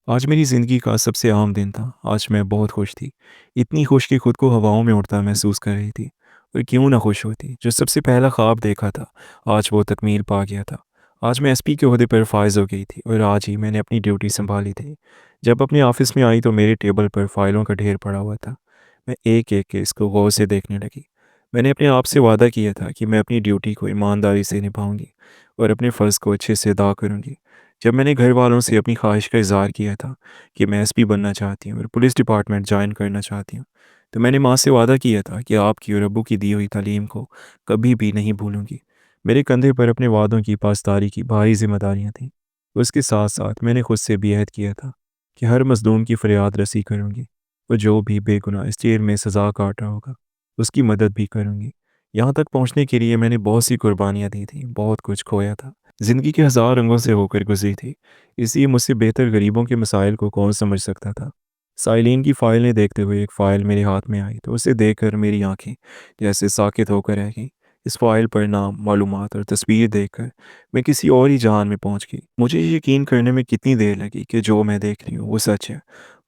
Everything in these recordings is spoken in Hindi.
आज मेरी ज़िंदगी का सबसे आम दिन था। आज मैं बहुत खुश थी। इतनी खुश कि खुद को हवाओं में उड़ता महसूस कर रही थी। और क्यों ना खुश होती, जो सबसे पहला ख्वाब देखा था, आज वो तकमील पा गया था। आज मैं एसपी के ओहदे पर फ़ाइज़ हो गई थी और आज ही मैंने अपनी ड्यूटी सँभाली थी। जब अपने ऑफ़िस में आई तो मेरे टेबल पर फ़ाइलों का ढेर पड़ा हुआ था। मैं एक-एक के इसको गौर से देखने लगी। मैंने अपने आप से वादा किया था कि मैं अपनी ड्यूटी को ईमानदारी से निभाऊँगी और अपने फ़र्ज़ को अच्छे से अदा करूँगी। जब मैंने घर वालों से अपनी ख्वाहिश का इज़हार किया था कि मैं एसपी बनना चाहती हूँ और पुलिस डिपार्टमेंट जॉइन करना चाहती हूँ, तो मैंने माँ से वादा किया था कि आपकी और अब्बू की दी हुई तालीम को कभी भी नहीं भूलूंगी। मेरे कंधे पर अपने वादों की पासदारी की भारी जिम्मेदारियाँ थीं। उसके साथ साथ मैंने खुद से भी अहद किया था कि हर मजलूम की फरियाद रसी करूँगी और जो भी बेगुनाह इस जेल में सज़ा काट रहा होगा, उसकी मदद भी करूँगी। यहाँ तक पहुँचने के लिए मैंने बहुत सी कुर्बानियाँ दी थी, बहुत कुछ खोया था। ज़िंदगी के हज़ार रंगों से होकर गुज़री थी, इसलिए मुझसे बेहतर गरीबों के मसाइल को कौन समझ सकता था। साइलिन की फ़ाइलें देखते हुए एक फ़ाइल मेरे हाथ में आई तो उसे देखकर मेरी आँखें जैसे साकित होकर रह गईं। इस फ़ाइल पर नाम, मालूमात और तस्वीर देखकर मैं किसी और ही जहान में पहुँच गई। मुझे ये यकीन करने में कितनी देर लगी कि जो मैं देख रही हूँ वो सच है।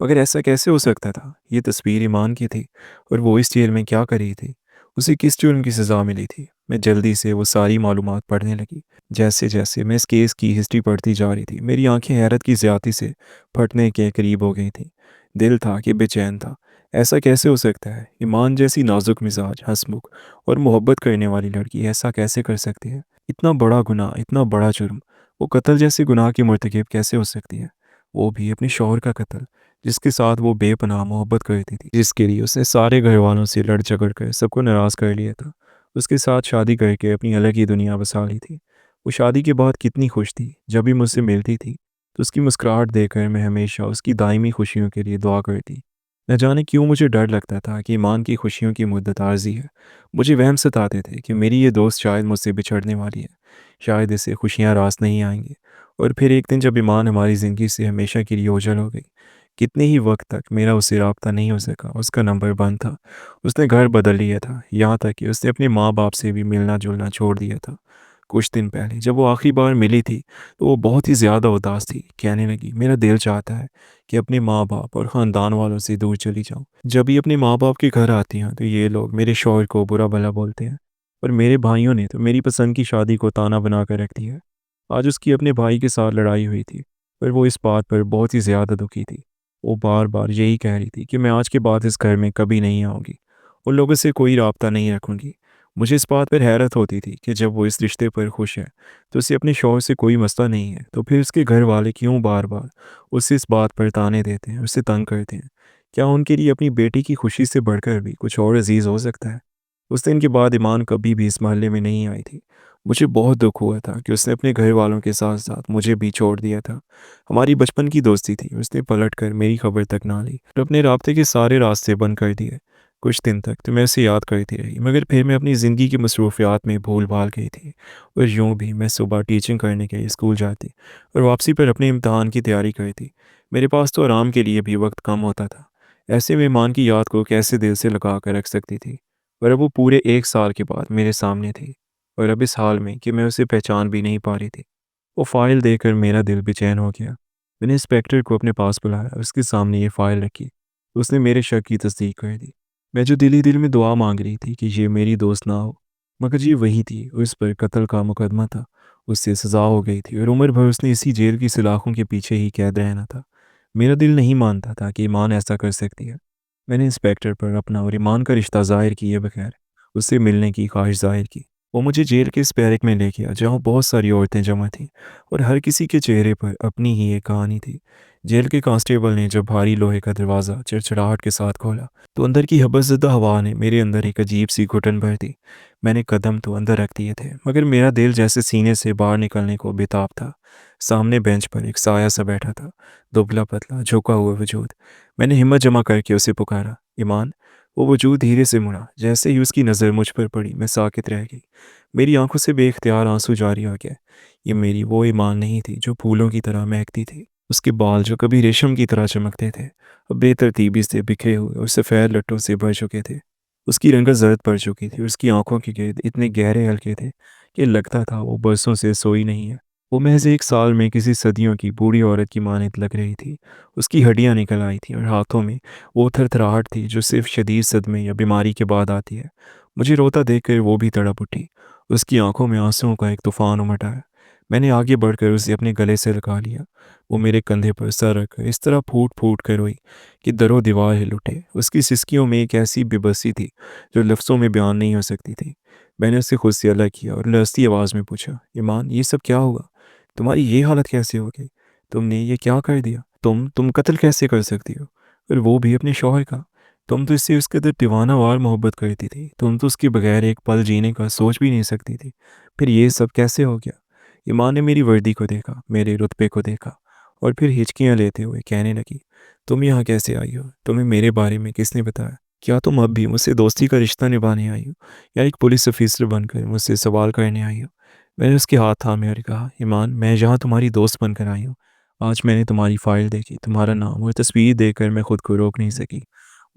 मगर ऐसा कैसे हो सकता था? ये तस्वीर ईमान की थी और वो इस जेल में क्या कर रही थी? उसे किस जुर्म की सज़ा मिली थी? मैं जल्दी से वो सारी मालूमात पढ़ने लगी। जैसे-जैसे मैं इस केस की हिस्ट्री पढ़ती जा रही थी, मेरी आंखें हैरत की ज़्यादती से फटने के करीब हो गई थीं। दिल था कि बेचैन था। ऐसा कैसे हो सकता है? ईमान जैसी नाज़ुक मिज़ाज, हँसमुख और मोहब्बत करने वाली लड़की ऐसा कैसे कर सकती है? इतना बड़ा गुनाह, इतना बड़ा जुर्म, वो कत्ल जैसे गुनाह की मुर्तकिब कैसे हो सकती है? वो भी अपने शौहर का कत्ल, जिसके साथ वो बेपनाह मोहब्बत करती थी, जिसके लिए उसने सारे घरवालों से लड़-झगड़ कर सबको नाराज़ कर लिया था। उसके साथ शादी करके अपनी अलग ही दुनिया बसा ली थी। वो शादी के बाद कितनी खुश थी। जब भी मुझसे मिलती थी तो उसकी मुस्कुराहट देखकर मैं हमेशा उसकी दायमी खुशियों के लिए दुआ करती। न जाने क्यों मुझे डर लगता था कि ईमान की खुशियों की मुद्दत आर्जी है। मुझे वहम सताते थे कि मेरी ये दोस्त शायद मुझसे बिछड़ने वाली है। शायद इसे खुशियाँ रास नहीं आएंगी। और फिर एक दिन जब ईमान हमारी ज़िंदगी से हमेशा के लिए ओझल हो गई, कितने ही वक्त तक मेरा उससे रब्ता नहीं हो सका। उसका नंबर बंद था। उसने घर बदल लिया था। यहाँ तक कि उसने अपने माँ बाप से भी मिलना जुलना छोड़ दिया था। कुछ दिन पहले जब वो आखिरी बार मिली थी तो वो बहुत ही ज़्यादा उदास थी। कहने लगी, मेरा दिल चाहता है कि अपने माँ बाप और ख़ानदान वालों से दूर चली जाऊँ। जब ये अपने माँ बाप के घर आती हैं तो ये लोग मेरे शौहर को बुरा भला बोलते हैं और मेरे भाइयों ने तो मेरी पसंद की शादी को ताना बना कर रख दिया है। आज उसकी अपने भाई के साथ लड़ाई हुई थी पर वो इस बात पर बहुत ही ज़्यादा दुखी थी। वो बार बार यही कह रही थी कि मैं आज के बाद इस घर में कभी नहीं आऊँगी, उन लोगों से कोई राब्ता नहीं रखूँगी। मुझे इस बात पर हैरत होती थी कि जब वो इस रिश्ते पर खुश है तो उसे अपने शौहर से कोई मसला नहीं है, तो फिर उसके घर वाले क्यों बार बार उसे इस बात पर ताने देते हैं, उसे तंग करते हैं। क्या उनके लिए अपनी बेटी की खुशी से बढ़कर भी कुछ और अजीज़ हो सकता है? उस दिन के बाद ईमान कभी भी इस मोहल्ले में नहीं आई थी। मुझे बहुत दुख हुआ था कि उसने अपने घर वालों के साथ साथ मुझे भी छोड़ दिया था। हमारी बचपन की दोस्ती थी, उसने पलट कर मेरी खबर तक ना ली और अपने राब्ते के सारे रास्ते बंद कर दिए। कुछ दिन तक तो मैं उसे याद करती रही, मगर फिर मैं अपनी ज़िंदगी की मसरूफ़ियात में भूल-भाल गई थी। और यूँ भी मैं सुबह टीचिंग करने के लिए स्कूल जाती और वापसी पर अपने इम्तिहान की तैयारी करती। मेरे पास तो आराम के लिए भी वक्त कम होता था। ऐसे में ईमान की याद को कैसे दिल से लगा कर रख सकती थी। और अब वो पूरे 1 साल के बाद मेरे सामने थी और अब इस हाल में कि मैं उसे पहचान भी नहीं पा रही थी। वो फ़ाइल देखकर मेरा दिल बेचैन हो गया। मैंने इंस्पेक्टर को अपने पास बुलाया, उसके सामने ये फ़ाइल रखी। उसने मेरे शक की तस्दीक कर दी। मैं जो दिल ही दिल में दुआ मांग रही थी कि ये मेरी दोस्त ना हो, मगर ये वही थी। उस पर कत्ल का मुकदमा था, उससे सज़ा हो गई थी और उम्र भर उसने इसी जेल की सलाखों के पीछे ही कैद रहना था। मेरा दिल नहीं मानता था कि ईमान ऐसा कर सकती है। मैंने इंस्पेक्टर पर अपना और ईमान का रिश्ता ज़ाहिर किए बगैर उससे मिलने की ख्वाहिश ज़ाहिर की। वो मुझे जेल के इस बैरक में ले गया जहाँ बहुत सारी औरतें जमा थीं और हर किसी के चेहरे पर अपनी ही एक कहानी थी। जेल के कांस्टेबल ने जब भारी लोहे का दरवाज़ा चिड़चिड़ाहट के साथ खोला तो अंदर की हबसज़दा हवा ने मेरे अंदर एक अजीब सी घुटन भर दी। मैंने कदम तो अंदर रख दिए थे मगर मेरा दिल जैसे सीने से बाहर निकलने को बेताब था। सामने बेंच पर एक साया सा बैठा था, दुबला पतला झुका हुआ वजूद। मैंने हिम्मत जमा करके उसे पुकारा, ईमान। वो वजूद धीरे से मुड़ा। जैसे ही उसकी नज़र मुझ पर पड़ी मैं साकित रह गई। मेरी आंखों से बेख्तियार आंसू जारी हो गए। ये मेरी वो ईमान नहीं थी जो फूलों की तरह महकती थी। उसके बाल जो कभी रेशम की तरह चमकते थे अब बेतरतीबी से बिखरे हुए और सफ़ेद लट्टों से भर चुके थे। उसकी रंगत जर्द पड़ चुकी थी। उसकी आंखों के गिर्द इतने गहरे हल्के थे कि लगता था वो बरसों से सोई नहीं है। वो महज़ 1 साल में किसी सदियों की बूढ़ी औरत की मानद लग रही थी। उसकी हड्डियाँ निकल आई थीं और हाथों में वो थरथराहट थी जो सिर्फ़ शदीद सदमे या बीमारी के बाद आती है। मुझे रोता देखकर वो भी तड़प उठी। उसकी आँखों में आँसुओं का एक तूफ़ान उमड़ आया। मैंने आगे बढ़कर उसे अपने गले से लगा लिया। वो मेरे कंधे पर सर रखकर इस तरह फूट-फूट कर रोई कि दरो-दीवार हिल उठे। उसकी सिसकियों में एक ऐसी बेबसी थी जो लफ्ज़ों में बयान नहीं हो सकती थी। मैंने उससे खुद से अलग किया और लरज़ती आवाज़ में पूछा, ईमान, ये सब क्या हुआ? तुम्हारी ये हालत कैसे हो गई? तुमने ये क्या कर दिया? तुम कत्ल कैसे कर सकती हो? और वो भी अपने शौहर का? तुम तो इससे उस कदर दीवानावार मोहब्बत करती थी। तुम तो उसके बगैर एक पल जीने का सोच भी नहीं सकती थी। फिर ये सब कैसे हो गया? ईमान ने मेरी वर्दी को देखा, मेरे रुतबे को देखा और फिर हिचकियाँ लेते हुए कहने लगी, तुम यहाँ कैसे आई हो? तुम्हें मेरे बारे में किसने बताया? क्या तुम अब भी मुझसे दोस्ती का रिश्ता निभाने आई हो या एक पुलिस ऑफिसर बनकर मुझसे सवाल करने आई हो? मैंने उसके हाथ थामे और कहा, ईमान, मैं यहाँ तुम्हारी दोस्त बनकर आई हूँ। आज मैंने तुम्हारी फाइल देखी, तुम्हारा नाम और तस्वीर देखकर मैं खुद को रोक नहीं सकी।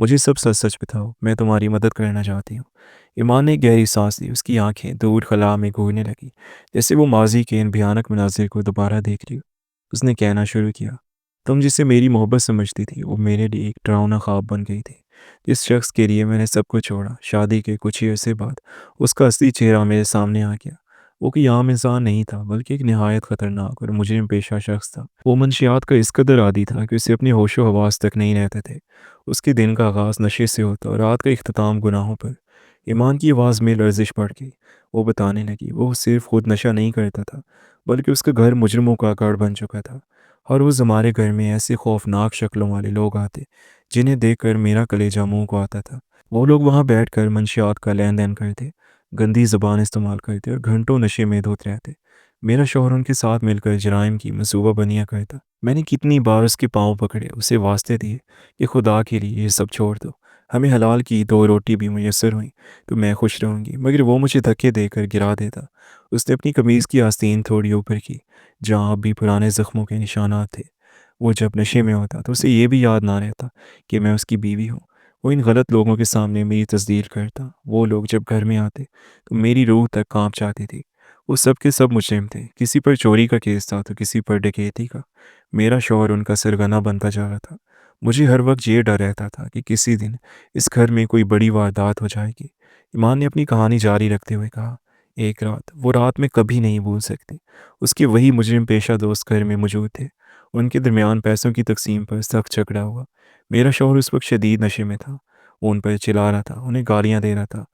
मुझे सब सच-सच बताओ, मैं तुम्हारी मदद करना चाहती हूँ। ईमान ने गहरी सांस ली, उसकी आंखें दूर खला में घूरने लगी, जैसे वो माजी के इन भयानक मनाजिर को दोबारा देख रही हो। उसने कहना शुरू किया, तुम जिसे मेरी मोहब्बत समझती थी, वो मेरे लिए एक डरावना ख्वाब बन गई थी। जिस शख्स के लिए मैंने सब कुछ छोड़ा, शादी के कुछ ही अरसे बाद उसका असली चेहरा मेरे सामने आ गया। वो कोई आम इंसान नहीं था, बल्कि एक निहायत ख़तरनाक और मुजरिम पेशा शख्स था। वो मंशियात का इस कदर आदी था कि उसे अपने होशो हवास तक नहीं रहते थे। उसके दिन का आगाज़ नशे से होता और रात का इख्तिताम गुनाहों पर। ईमान की आवाज़ में लर्जिश बढ़ गई। वो बताने लगी, वो सिर्फ खुद नशा नहीं करता था, बल्कि उसका घर मुजरिमों का गढ़ बन चुका था। हर रोज़ हमारे घर में ऐसे खौफनाक शक्लों वाले लोग आते, जिन्हें देखकर मेरा कलेजा मुँह को आता था। वो लोग वहाँ बैठकर मंशियात का लेन-देन करते, गंदी ज़बान इस्तेमाल करते और घंटों नशे में धुत रहते। मेरा शौहर उनके साथ मिलकर जराइम की मंसूबाबंदियाँ करता। मैंने कितनी बार उसके पाँव पकड़े, उसे वास्ते दिए कि खुदा के लिए ये सब छोड़ दो। हमें हलाल की 2 रोटी भी मुयस्सर हुई तो मैं खुश रहूँगी, मगर वो मुझे धक्के देकर गिरा देता। उसने अपनी कमीज़ की आस्तीन थोड़ी ऊपर की, जहाँ अब भी पुराने ज़ख्मों के निशानात थे। वो जब नशे में होता तो उसे ये भी याद ना रहता कि मैं उसकी बीवी हूँ। वो इन गलत लोगों के सामने मेरी तस्दीर करता। वो लोग जब घर में आते तो मेरी रूह तक काँप जाती थी। वो सब के सब मुजरिम थे। किसी पर चोरी का केस था तो किसी पर डकैती का। मेरा शौहर उनका सरगना बनता जा रहा था। मुझे हर वक्त ये डर रहता था कि किसी दिन इस घर में कोई बड़ी वारदात हो जाएगी। ईमान ने अपनी कहानी जारी रखते हुए कहा, एक रात, वो रात मैं कभी नहीं भूल सकती। उसके वही मुजरिम पेशा दोस्त घर में मौजूद थे। उनके दरमियान पैसों की तकसीम पर सख्त झगड़ा हुआ। मेरा शौहर उस वक्त शदीद नशे में था। वो उन पर चिल्ला रहा था, उन्हें गालियाँ दे रहा था।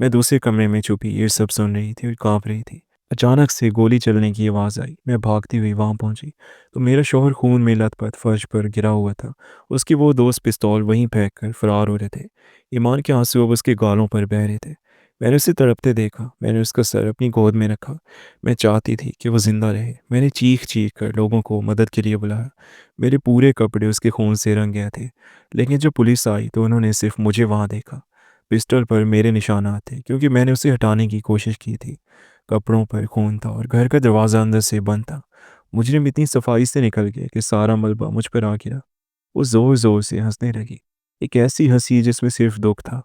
मैं दूसरे कमरे में छुपी ये सब सुन रही थी और काँप रही थी। अचानक से गोली चलने की आवाज़ आई। मैं भागती हुई वहाँ पहुँची तो मेरा शौहर खून में लथपथ फर्श पर गिरा हुआ था। उसके वो दोस्त पिस्तौल वहीं फेंक कर फरार हो रहे थे। ईमान के आंसू अब उसके गालों पर बह रहे थे। मैंने उसे तड़पते देखा। मैंने उसका सर अपनी गोद में रखा। मैं चाहती थी कि वो जिंदा रहे। मैंने चीख चीख कर लोगों को मदद के लिए बुलाया। मेरे पूरे कपड़े उसके खून से रंग गए थे। लेकिन जब पुलिस आई तो उन्होंने सिर्फ मुझे वहाँ देखा। पिस्टल पर मेरे निशानात थे क्योंकि मैंने उसे हटाने की कोशिश की थी। कपड़ों पर खून था और घर का दरवाज़ा अंदर से बंद था। मुजरिम इतनी सफाई से निकल गए कि सारा मलबा मुझ पर आ गिरा। वो ज़ोर-ज़ोर से हँसने लगी। एक ऐसी हँसी जिसमें सिर्फ़ दुःख था।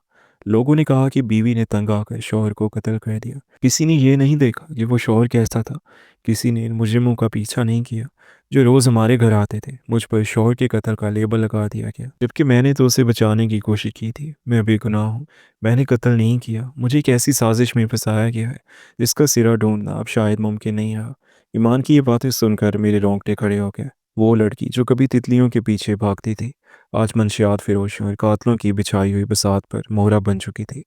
लोगों ने कहा कि बीवी ने तंग आकर शौहर को कत्ल कर दिया। किसी ने ये नहीं देखा कि वो शौहर कैसा था। किसी ने इन मुजरिमों का पीछा नहीं किया, जो रोज़ हमारे घर आते थे। मुझ पर शौहर के कत्ल का लेबल लगा दिया गया, जबकि मैंने तो उसे बचाने की कोशिश की थी। मैं बेगुनाह हूँ। मैंने कत्ल नहीं किया। मुझे एक ऐसी साज़िश में फँसाया गया है, जिसका सिरा ढूँढना अब शायद मुमकिन नहीं रहा। ईमान की ये बातें सुनकर मेरे रोंगटे खड़े हो गए। वो लड़की जो कभी तितलियों के पीछे भागती थी, आज मंशियात फ़रोशियों और कातलों की बिछाई हुई बसात पर मोहरा बन चुकी थी।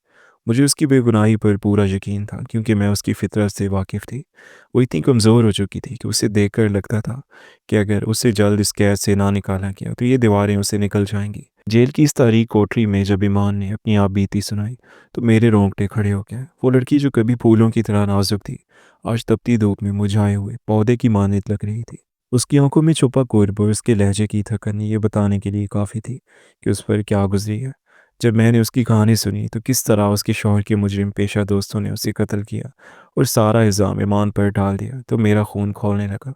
मुझे उसकी बेगुनाही पर पूरा यकीन था क्योंकि मैं उसकी फ़ितरत से वाकिफ़ थी। वो इतनी कमज़ोर हो चुकी थी कि उसे देखकर लगता था कि अगर उसे जल्द इस कैद से ना निकाला गया तो ये दीवारें उसे निकल जाएंगी। जेल की इस तारीक कोठरी में जब ईमान ने अपनी आप बीती सुनाई तो मेरे रोंगटे खड़े हो गए। वो लड़की जो कभी फूलों की तरह नाजुक थी, आज तपती धूप में मुरझाए हुए पौधे की मानद लग रही थी। उसकी आंखों में छुपा कुर्ब और उसके लहजे की थकन ये बताने के लिए काफ़ी थी कि उस पर क्या गुजरी है। जब मैंने उसकी कहानी सुनी तो किस तरह उसके शौहर के मुजरिम पेशा दोस्तों ने उसे कत्ल किया और सारा इल्ज़ाम ईमान पर डाल दिया, तो मेरा खून खौलने लगा।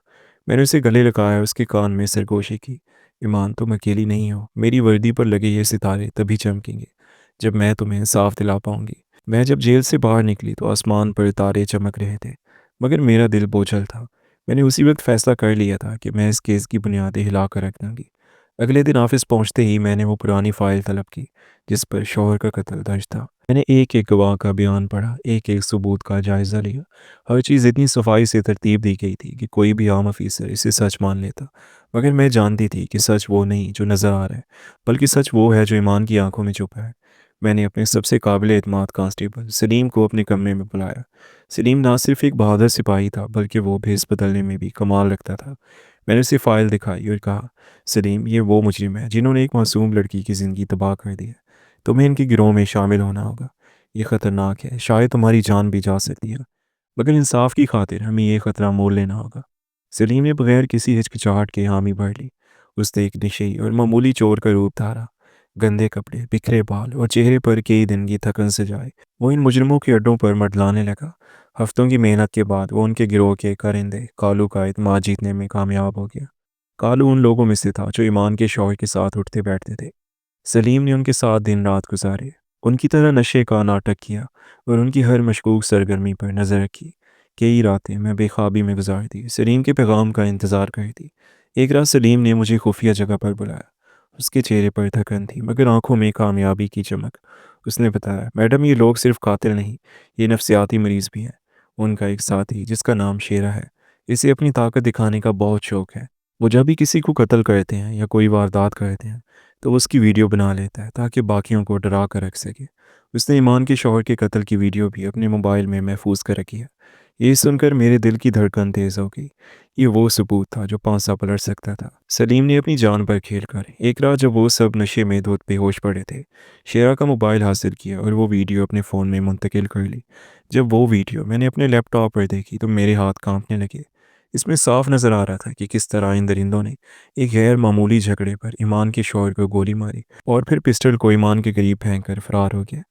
मैंने उसे गले लगाया, उसके कान में सरगोशी की। ईमान, तुम अकेली नहीं हो। मेरी वर्दी पर लगे ये सितारे तभी चमकेंगे जब मैं तुम्हें साफ दिला पाऊंगी। मैं जब जेल से बाहर निकली तो आसमान पर तारे चमक रहे थे, मगर मेरा दिल बोझल था। मैंने उसी वक्त फ़ैसला कर लिया था कि मैं इस केस की बुनियादें हिला कर रख दूँगी। अगले दिन ऑफ़िस पहुँचते ही मैंने वो पुरानी फ़ाइल तलब की, जिस पर शौहर का कत्ल दर्ज था। मैंने एक-एक गवाह का बयान पढ़ा, एक-एक सबूत का जायज़ा लिया। हर चीज़ इतनी सफ़ाई से तरतीब दी गई थी कि कोई भी आम ऑफ़िसर इसे सच मान लेता। मगर मैं जानती थी कि सच वो नहीं जो नज़र आ रहा है, बल्कि सच वो है जो ईमान की आँखों में छुपा है। मैंने अपने सबसे काबिल-एतमाद कांस्टेबल सलीम को अपने कमरे में बुलाया। सलीम ना सिर्फ़ एक बहादुर सिपाही था, बल्कि वो भेस बदलने में भी कमाल रखता था। मैंने उसे फ़ाइल दिखाई और कहा, "सलीम, ये वो मुजरिम है जिन्होंने एक मासूम लड़की की ज़िंदगी तबाह कर दी है। तुम्हें इनके गिरोह में शामिल होना होगा। ये ख़तरनाक है, शायद तुम्हारी जान भी जा सकती है, मगर इंसाफ की खातिर हमें ये ख़तरा मोल लेना होगा।" सलीम ने बगैर किसी हिचकिचाहट के हामी भर ली। उसने एक नशेई और मामूली चोर का रूप धारा। गंदे कपड़े, बिखरे बाल और चेहरे पर कई दिन की थकन सजाए वो इन मुजरिमों के अड्डों पर मंडलाने लगा। हफ्तों की मेहनत के बाद वो उनके गिरोह के कारिंदे कालू का इत्मीनान जीतने में कामयाब हो गया। कालू उन लोगों में से था जो ईमान के शौहर के साथ उठते बैठते थे। सलीम ने उनके साथ दिन रात गुजारे, उनकी तरह नशे का नाटक किया और उनकी हर मशकूक सरगर्मी पर नज़र रखी। कई रातें मैं बेख्वाबी में गुजार दी, सलीम के पैगाम का इंतज़ार करती। एक रात सलीम ने मुझे खुफिया जगह पर बुलाया। उसके चेहरे पर थकन थी, मगर आंखों में कामयाबी की चमक। उसने बताया, "मैडम, ये लोग सिर्फ कातिल नहीं, ये नफसियाती मरीज़ भी हैं। उनका एक साथी जिसका नाम शेरा है, इसे अपनी ताकत दिखाने का बहुत शौक है। वो जब भी किसी को कत्ल करते हैं या कोई वारदात करते हैं, तो वो उसकी वीडियो बना लेता है ताकि बाकियों को डरा कर रख सके। उसने ईमान के शौहर के कत्ल की वीडियो भी अपने मोबाइल में महफूज कर रखी है। ये सुनकर मेरे दिल की धड़कन तेज़ हो गई। ये वो सबूत था जो पांसा पलट सकता था। सलीम ने अपनी जान पर खेल कर एक रात जब वो सब नशे में धुत बेहोश पड़े थे, शेरा का मोबाइल हासिल किया और वो वीडियो अपने फ़ोन में मुंतकिल कर ली। जब वो वीडियो मैंने अपने लैपटॉप पर देखी तो मेरे हाथ कांपने लगे। इसमें साफ नज़र आ रहा था कि किस तरह इन दरिंदों ने एक गैर मामूली झगड़े पर ईमान के शौहर को गोली मारी और फिर पिस्टल को ईमान के करीब फेंक कर फरार हो गया।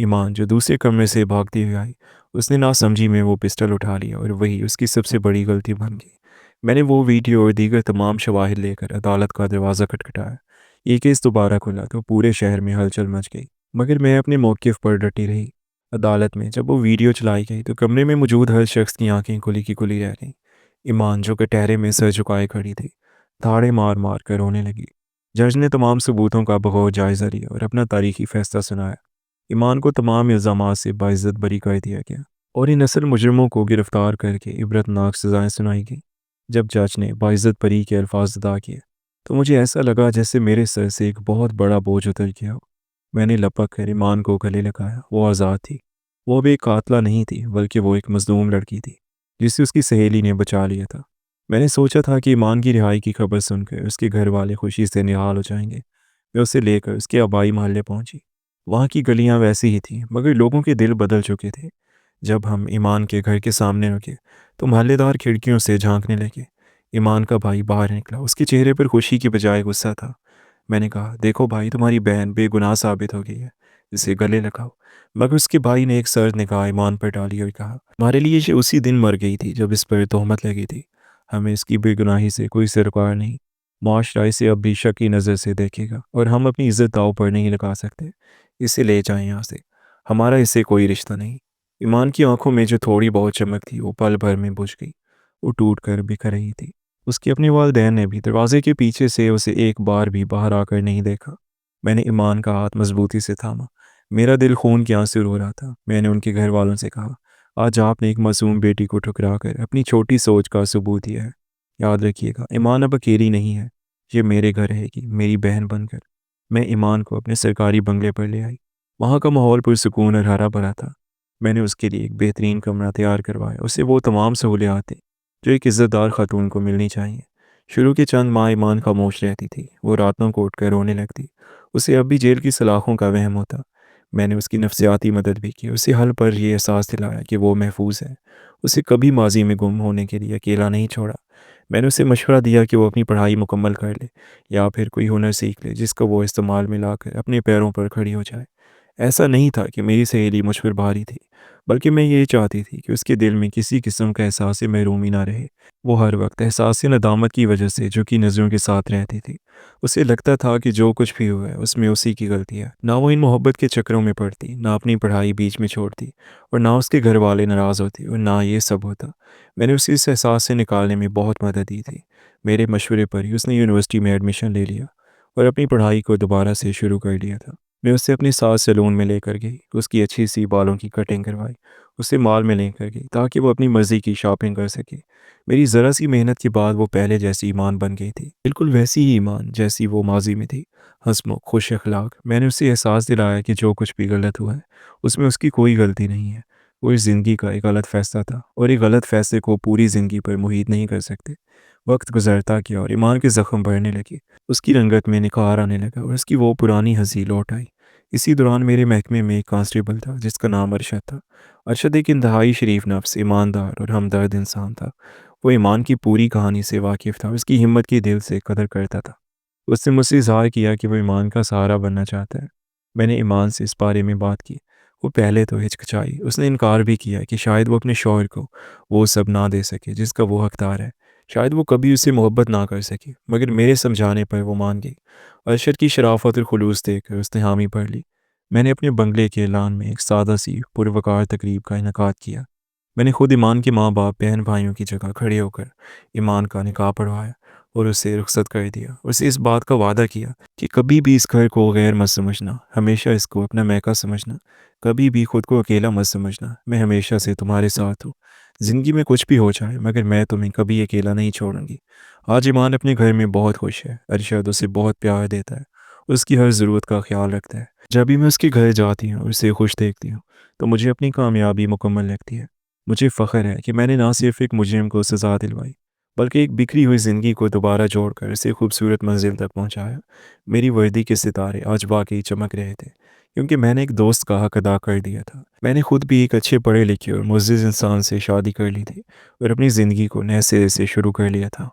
ईमान, जो दूसरे कमरे से भागती हुई आई, उसने नासमझी में वो पिस्टल उठा लिया और वही उसकी सबसे बड़ी गलती बन गई। मैंने वो वीडियो और दीगर तमाम शवाहिद लेकर अदालत का दरवाज़ा खटखटाया। ये केस दोबारा खुला तो पूरे शहर में हलचल मच गई, मगर मैं अपने मौक़िफ़ पर डटी रही। अदालत में जब वो वीडियो चलाई गई तो कमरे में मौजूद हर शख्स की आंखें खुली की खुली रह गईं। ईमान, जो कटहरे में सर झुकाए खड़ी थी, धाड़े मार मार कर रोने लगी। जज ने तमाम सबूतों का बगौर जायज़ा लिया और अपना तारीखी फैसला सुनाया। ईमान को तमाम इल्ज़ामात से बाइज्जत बरी कर दिया गया और इन असल मुजरिमों को गिरफ्तार करके इबरतनाक सज़ाएं सुनाई गईं। जब जज ने बाइज्जत बरी के अल्फाज अदा किए, तो मुझे ऐसा लगा जैसे मेरे सर से एक बहुत बड़ा बोझ उतर गया हो। मैंने लपक कर ईमान को गले लगाया। वो आज़ाद थी। वो अब एक कातला नहीं थी, बल्कि वो एक मज़लूम लड़की थी, जिसे उसकी सहेली ने बचा लिया था। मैंने सोचा था कि ईमान की रिहाई की खबर सुनकर उसके घर वाले खुशी से निहाल हो जाएंगे। मैं उसे लेकर उसके आबाई मोहल्ले पहुंची। वहाँ की गलियां वैसी ही थीं, मगर लोगों के दिल बदल चुके थे। जब हम ईमान के घर के सामने रुके, तो मोहल्लेदार खिड़कियों से झांकने लगे। ईमान का भाई बाहर निकला। उसके चेहरे पर खुशी की बजाय गुस्सा था। मैंने कहा, "देखो भाई, तुम्हारी बहन बेगुनाह साबित हो गई है। इसे गले लगाओ।" मगर उसके भाई ने एक सर्द निगाह ईमान पर डाली और कहा, "हमारे लिए ये उसी दिन मर गई थी जब इस पर तोहमत लगी थी। हमें इसकी बेगुनाही से कोई सरोकार नहीं। मुआशरा इसे अब भी शक की नज़र से देखेगा और हम अपनी इज्जत दांव पर नहीं लगा सकते। इसे ले जाएं यहाँ से। हमारा इससे कोई रिश्ता नहीं।" ईमान की आंखों में जो थोड़ी बहुत चमक थी, वो पल भर में बुझ गई। वो टूट कर बिखर रही थी। उसकी अपनी वालिदैन ने भी दरवाजे के पीछे से उसे एक बार भी बाहर आकर नहीं देखा। मैंने ईमान का हाथ मजबूती से थामा। मेरा दिल खून के आंसू रो रहा था। मैंने उनके घर वालों से कहा, "आज आपने एक मासूम बेटी को ठुकरा कर अपनी छोटी सोच का सबूत दिया है। याद रखिएगा, ईमान अब अकेली नहीं है। ये मेरे घर रहेगी, मेरी बहन बनकर।" मैं ईमान को अपने सरकारी बंगले पर ले आई। वहाँ का माहौल पुरसुकून और हरा भरा था। मैंने उसके लिए एक बेहतरीन कमरा तैयार करवाया। उसे वो तमाम सहूलियात दी जो एक इज़्ज़तदार खातून को मिलनी चाहिए। शुरू के चंद माह ईमान खामोश रहती थी। वो रातों को उठकर रोने लगती। उसे अब भी जेल की सलाखों का वहम होता। मैंने उसकी नफ्सियाती मदद भी की। उसे हल पर यह एहसास दिलाया कि वो महफूज है। उसे कभी माजी में गुम होने के लिए अकेला नहीं छोड़ा। मैंने उसे मशवरा दिया कि वो अपनी पढ़ाई मुकम्मल कर ले या फिर कोई हुनर सीख ले जिसको वो इस्तेमाल में लाकर अपने पैरों पर खड़ी हो जाए। ऐसा नहीं था कि मेरी सहेली मुझ पर भारी थी, बल्कि मैं ये चाहती थी कि उसके दिल में किसी किस्म का एहसास महरूमी ना रहे। वो हर वक्त एहसास नदामत की वजह से झुकी नज़रों के साथ रहती थी। उसे लगता था कि जो कुछ भी हुआ है उसमें उसी की गलती है। ना वो इन मोहब्बत के चक्करों में पड़ती, ना अपनी पढ़ाई बीच में छोड़ती, और ना उसके घर वाले नाराज़ होते, और ना ये सब होता। मैंने उसे इस एहसास से निकालने में बहुत मदद दी थी। मेरे मशवरे पर ही उसने यूनिवर्सिटी में एडमिशन ले लिया और अपनी पढ़ाई को दोबारा से शुरू कर लिया था। मैं उसे अपने साथ सैलून में लेकर गई, उसकी अच्छी सी बालों की कटिंग करवाई, उसे मॉल में लेकर गई ताकि वो अपनी मर्ज़ी की शॉपिंग कर सके। मेरी ज़रा सी मेहनत के बाद वो पहले जैसी ईमान बन गई थी, बिल्कुल वैसी ही ईमान जैसी वो माजी में थी। हंसमुख, खुश अखलाक। मैंने उसे एहसास दिलाया कि जो कुछ भी गलत हुआ है उसमें उसकी कोई गलती नहीं है। वो इस ज़िंदगी का एक गलत फ़ैसला था, और एक गलत फ़ैसले को पूरी ज़िंदगी पर मुहीत नहीं कर सकते। वक्त गुजरता गया और ईमान के ज़ख्म बढ़ने लगे। उसकी रंगत में निखार आने लगा और उसकी वो पुरानी हंसी लौट आई। इसी दौरान मेरे महकमे में एक कांस्टेबल था जिसका नाम अरशद था। अरशद एक इंतहाई शरीफ नफ्स, ईमानदार और हमदर्द इंसान था। वो ईमान की पूरी कहानी से वाकिफ़ था, उसकी हिम्मत की दिल से कदर करता था। उसने मुझसे इज़हार किया कि वो ईमान का सहारा बनना चाहता है। मैंने ईमान से इस बारे में बात की। वो पहले तो हिचकिचाई, उसने इनकार भी किया कि शायद वो अपने शौहर को वो सब ना दे सके जिसका वो हकदार है। शायद वो कभी उससे मोहब्बत ना कर सके, मगर मेरे समझाने पर वो मान गई। अरशद की शराफत और खुलूस देखकर उसने हामी भर ली। मैंने अपने बंगले के ऐलान में एक सादा सी पुरवकार तकरीब का इनकाद किया। मैंने खुद ईमान के माँ बाप बहन भाइयों की जगह खड़े होकर ईमान का निकाह पढ़वाया और उसे रुखसत कर दिया। उसे इस बात का वादा किया कि कभी भी इस घर को गैर मत समझना, हमेशा इसको अपना मैका समझना, कभी भी खुद को अकेला मत समझना। मैं हमेशा से तुम्हारे साथ हूँ, ज़िंदगी में कुछ भी हो जाए, मगर मैं तुम्हें कभी अकेला नहीं छोड़ूंगी। आज ईमान अपने घर में बहुत खुश है। अरशद उसे बहुत प्यार देता है, उसकी हर ज़रूरत का ख्याल रखता है। जब भी मैं उसके घर जाती हूँ और उसे खुश देखती हूँ तो मुझे अपनी कामयाबी मुकम्मल लगती है। मुझे फ़ख्र है कि मैंने ना सिर्फ एक मुजरिम को सज़ा दिलवाई, बल्कि एक बिखरी हुई ज़िंदगी को दोबारा जोड़कर इसे खूबसूरत मंजिल तक पहुंचाया। मेरी वर्दी के सितारे आज वाकई चमक रहे थे, क्योंकि मैंने एक दोस्त का हक अदा कर दिया था। मैंने खुद भी एक अच्छे पढ़े लिखे और मुअज़्ज़ज़ इंसान से शादी कर ली थी और अपनी ज़िंदगी को नए सिरे से शुरू कर लिया था।